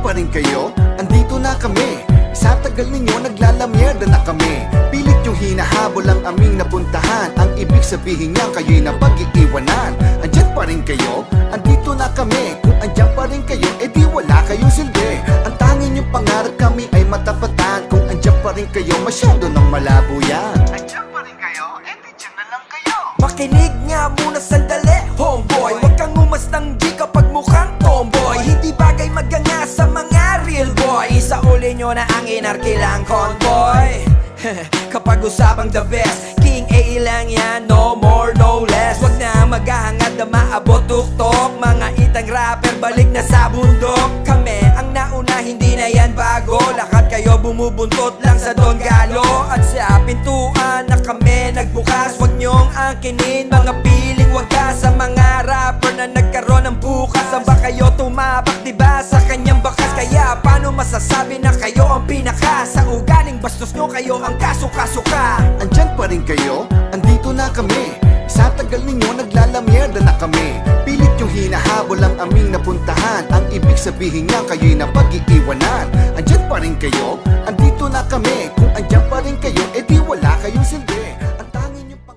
pa rin kayo, andito na kami. Sa tagal ninyo naglalamyerda na kami. Pilit yung hinahabol ang aming napuntahan. Ang ibig sabihin niya kayo'y napag-iiwanan. Andyan pa rin kayo, andito na kami. Kung andyan pa rin kayo, edi wala kayong silbi. Ang tanging yung pangarap kami ay matapatan. Kung andyan pa rin kayo, masyado nang malabo yan. Andyan pa rin kayo, edi dyan na lang kayo. Makinig nga muna sandali, homeboy. Huwag kang umastang G kapag mukhang tomboy. Hindi bagay maganga sa mga real boy. Sa uli nyo na ang inarkilang convoy. Kapag usapang the best, King A lang yan, no more, no less. Wag na maghahangad na maabot tuktok. Mga itang rapper, balik na sa bundok. Kami ang nauna, hindi na yan bago. Lahat kayo bumubuntot lang sa Don Galo. At sa pintuan na kami nagbukas. Wag nyong angkinin, mga piling wagas. Sa mga rapper na nagkaroon ng bukas. Saan ba kayo tumabak, diba? Sa kanyang bakas. Kaya paano masasabi na kayo ang pinaka? Sa ugaling bastos nyo, kayo ang kasuka-suka. Andyan pa rin kayo, andito na kami. Sa tagal ninyo naglalamyerda na kami. Pilit yung hinahabol ang aming napuntahan. Ang ibig sabihin niya kayo'y napag-iiwanan. Andyan pa rin kayo, andito na kami. Kung andyan pa rin kayo, edi wala kayong silbi.